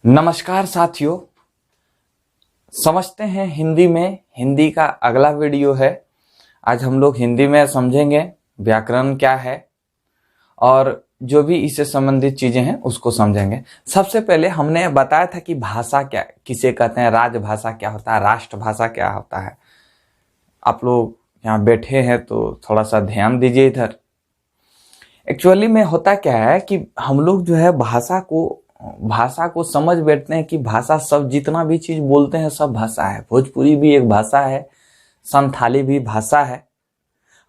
नमस्कार साथियों, समझते हैं हिंदी में। हिंदी का अगला वीडियो है। आज हम लोग हिंदी में समझेंगे व्याकरण क्या है और जो भी इससे संबंधित चीजें हैं उसको समझेंगे। सबसे पहले हमने बताया था कि भाषा क्या किसे कहते हैं, राजभाषा क्या होता है, राष्ट्रभाषा क्या होता है। आप लोग यहाँ बैठे हैं तो थोड़ा सा ध्यान दीजिए इधर। एक्चुअली में होता क्या है कि हम लोग जो है भाषा को समझ बैठते हैं कि भाषा सब जितना भी चीज बोलते हैं सब भाषा है। भोजपुरी भी एक भाषा है, संथाली भी भाषा है।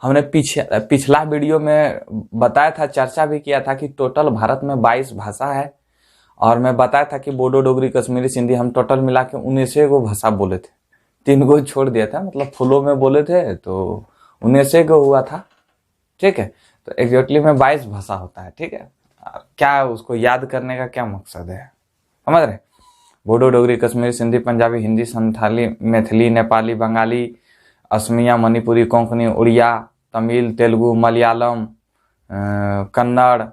हमने पिछला वीडियो में बताया था, चर्चा भी किया था कि टोटल भारत में 22 भाषा है और मैं बताया था कि बोडो, डोगरी, कश्मीरी, सिंधी हम टोटल मिला के 19 को भाषा बोले थे। 3 को छोड़ दिया था, मतलब फुलों में बोले थे तो 19 को हुआ था। ठीक है, तो एग्जैक्टली में 22 भाषा होता है। ठीक है, क्या उसको याद करने का क्या मकसद है, समझ रहे? बोडो, डोगरी, कश्मीरी, सिंधी, पंजाबी, हिंदी, संथाली, मैथिली, नेपाली, बंगाली, असमिया, मणिपुरी, कोंकणी, उड़िया, तमिल, तेलुगु, मलयालम, कन्नड़,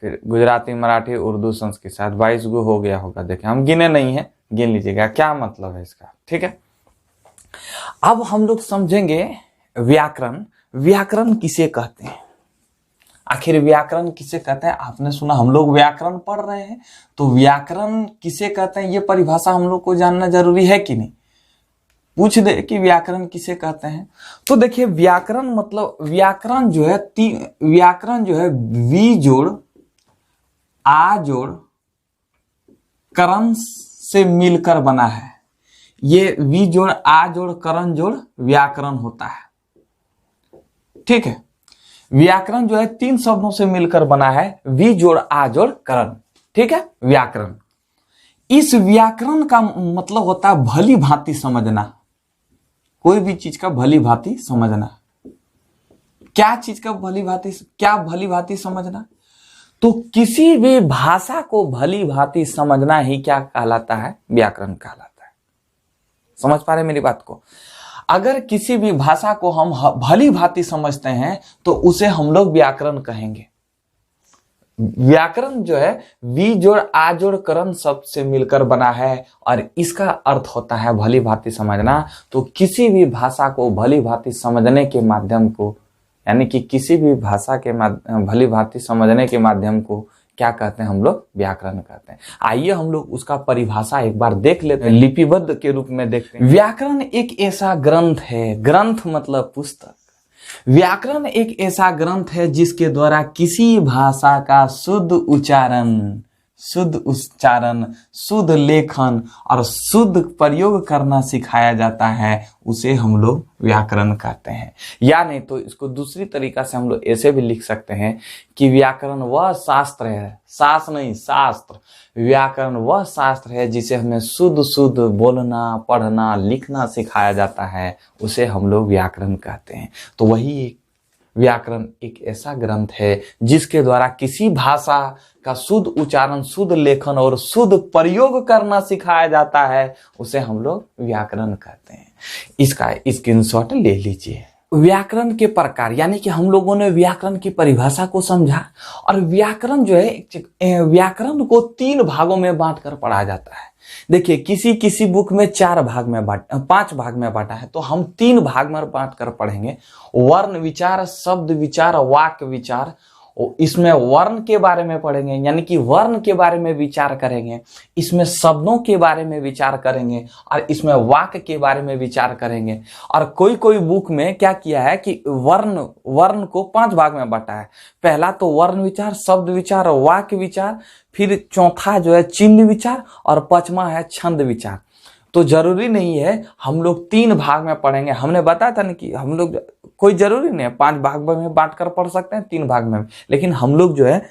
फिर गुजराती, मराठी, उर्दू, संस्कृत, शायद 22 गो हो गया होगा। देखें, हम गिने नहीं है, गिन लीजिएगा क्या मतलब है इसका। ठीक है, अब हम लोग समझेंगे व्याकरण। व्याकरण किसे कहते हैं, आखिर व्याकरण किसे कहते हैं? आपने सुना, हम लोग व्याकरण पढ़ रहे हैं तो व्याकरण किसे कहते हैं ये परिभाषा हम लोग को जानना जरूरी है कि नहीं? पूछ दे कि व्याकरण किसे कहते हैं तो देखिए, व्याकरण मतलब व्याकरण जो है वी जोड़ आ जोड़ करण से मिलकर बना है। ये वी जोड़ आ जोड़ करण जोड़ व्याकरण होता है। ठीक है, व्याकरण जो है 3 शब्दों से मिलकर बना है, वी जोड़ आ जोड़ करण। ठीक है, व्याकरण। इस व्याकरण का मतलब होता है भली भांति समझना, कोई भी चीज का भली भांति समझना। क्या चीज का भली भांति समझना? तो किसी भी भाषा को भली भांति समझना ही क्या कहलाता है? व्याकरण कहलाता है। समझ पा रहे मेरी बात को? अगर किसी भी भाषा को हम भली भांति समझते हैं तो उसे हम लोग व्याकरण कहेंगे। व्याकरण जो है वी जोड़ आ जोड़ करण शब्द से मिलकर बना है और इसका अर्थ होता है भली भांति समझना। तो किसी भी भाषा को भली भांति समझने के माध्यम को, यानी कि किसी भी भाषा के भली भांति समझने के माध्यम को क्या कहते हैं? हम लोग व्याकरण कहते हैं। आइए हम लोग उसका परिभाषा एक बार देख लेते हैं, लिपिबद्ध के रूप में देखते हैं। व्याकरण एक ऐसा ग्रंथ है, ग्रंथ मतलब पुस्तक। व्याकरण एक ऐसा ग्रंथ है जिसके द्वारा किसी भाषा का शुद्ध उच्चारण, शुद्ध लेखन और शुद्ध प्रयोग करना सिखाया जाता है, उसे हम लोग व्याकरण कहते हैं। या नहीं तो इसको दूसरी तरीका से हम लोग ऐसे भी लिख सकते हैं कि व्याकरण वह शास्त्र है, शास्त्र नहीं शास्त्र, व्याकरण वह शास्त्र है जिसे हमें शुद्ध बोलना, पढ़ना, लिखना सिखाया जाता है, उसे हम लोग व्याकरण कहते हैं। तो वही व्याकरण एक ऐसा ग्रंथ है जिसके द्वारा किसी भाषा का शुद्ध उच्चारण, शुद्ध लेखन और शुद्ध प्रयोग करना सिखाया जाता है, उसे हम लोग व्याकरण कहते हैं। इसका स्क्रीनशॉट ले लीजिए। व्याकरण के प्रकार, यानी कि हम लोगों ने व्याकरण की परिभाषा को समझा और व्याकरण जो है, व्याकरण को 3 भागों में बांटकर पढ़ा जाता है। देखिए, किसी बुक में 5 भाग में बांटा है, तो हम 3 भाग में बांट कर पढ़ेंगे। वर्ण विचार, शब्द विचार, वाक्य विचार। इसमें वर्ण के बारे में पढ़ेंगे, यानी कि वर्ण के बारे में विचार करेंगे। इसमें शब्दों के बारे में विचार करेंगे और इसमें वाक्य के बारे में विचार करेंगे। और कोई बुक में क्या किया है कि वर्ण को 5 भाग में बांटा है। पहला तो वर्ण विचार, शब्द विचार, वाक्य विचार, फिर चौथा जो है चिन्ह विचार और 5वां है छंद विचार। तो जरूरी नहीं है हम लोग 3 भाग में पढ़ेंगे। हमने बताया था ना कि हम लोग, कोई जरूरी नहीं है 5 भाग में बांट कर पढ़ सकते हैं, 3 भाग में, लेकिन हम लोग जो है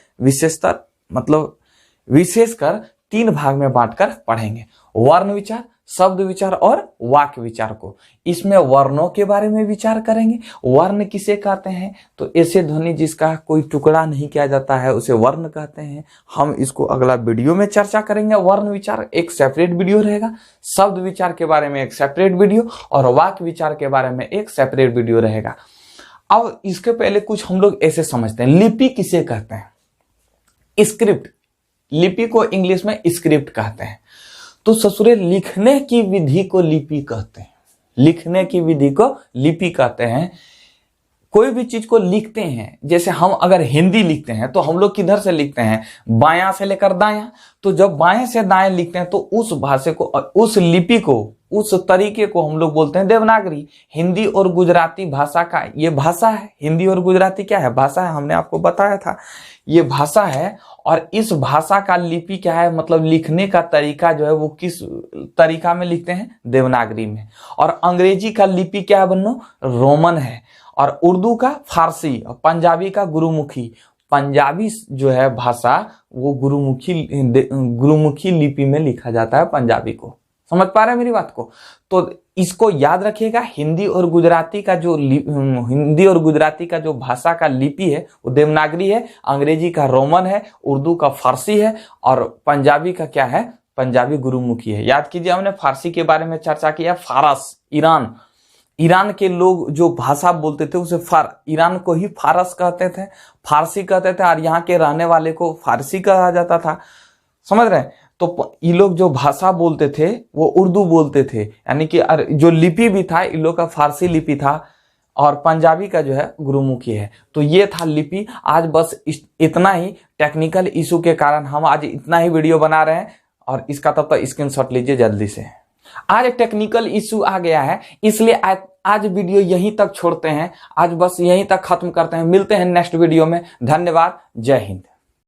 विशेषकर 3 भाग में बांटकर पढ़ेंगे। वर्ण विचार, शब्द विचार और वाक्य विचार को। इसमें वर्णों के बारे में विचार करेंगे। वर्ण किसे कहते हैं? तो ऐसे ध्वनि जिसका कोई टुकड़ा नहीं किया जाता है उसे वर्ण कहते हैं। हम इसको अगला वीडियो में चर्चा करेंगे। वर्ण विचार एक सेपरेट वीडियो रहेगा, शब्द विचार के बारे में एक सेपरेट वीडियो और वाक्य विचार के बारे में एक सेपरेट वीडियो रहेगा। अब इसके पहले कुछ हम लोग ऐसे समझते हैं, लिपि किसे कहते हैं? स्क्रिप्ट लिपि को इंग्लिश में स्क्रिप्ट कहते हैं। तो ससुरे लिखने की विधि को लिपि कहते हैं, लिखने की विधि को लिपि कहते हैं। कोई भी चीज को लिखते हैं, जैसे हम अगर हिंदी लिखते हैं तो हम लोग किधर से लिखते हैं, बायां से लेकर दायां। तो जब बाएं से दाएं लिखते हैं तो उस भाषा को, उस लिपि को, उस तरीके को हम लोग बोलते हैं देवनागरी। हिंदी और गुजराती भाषा का ये भाषा है। हिंदी और गुजराती क्या है, भाषा है, हमने आपको बताया था ये भाषा है। और इस भाषा का लिपि क्या है, मतलब लिखने का तरीका जो है वो किस तरीका में लिखते हैं, देवनागरी में। और अंग्रेजी का लिपि क्या है बन्नो, रोमन है। और उर्दू का फारसी, और पंजाबी का गुरुमुखी। पंजाबी जो है भाषा वो गुरुमुखी लिपि में लिखा जाता है पंजाबी को। समझ पा रहे हैं मेरी बात को? तो इसको याद रखिएगा, हिंदी और गुजराती का जो भाषा का लिपि है वो देवनागरी है, अंग्रेजी का रोमन है, उर्दू का फारसी है, और पंजाबी का क्या है, पंजाबी गुरुमुखी है। याद कीजिए, हमने फारसी के बारे में चर्चा किया। फारस, ईरान के लोग जो भाषा बोलते थे उसे ईरान को ही फारस कहते थे, फारसी कहते थे, और यहाँ के रहने वाले को फारसी कहा जाता था। समझ रहे हैं? तो ये लोग जो भाषा बोलते थे वो उर्दू बोलते थे, यानी कि जो लिपि भी था इन लोग का फारसी लिपि था, और पंजाबी का जो है गुरुमुखी है। तो ये था लिपि। आज बस इतना ही, टेक्निकल इशू के कारण हम आज इतना ही वीडियो बना रहे हैं, और इसका तब तक स्क्रीनशॉट लीजिए जल्दी से। आज टेक्निकल इशू आ गया है, इसलिए आज वीडियो यहीं तक छोड़ते हैं, आज बस यहीं तक खत्म करते हैं। मिलते हैं नेक्स्ट वीडियो में। धन्यवाद, जय हिंद।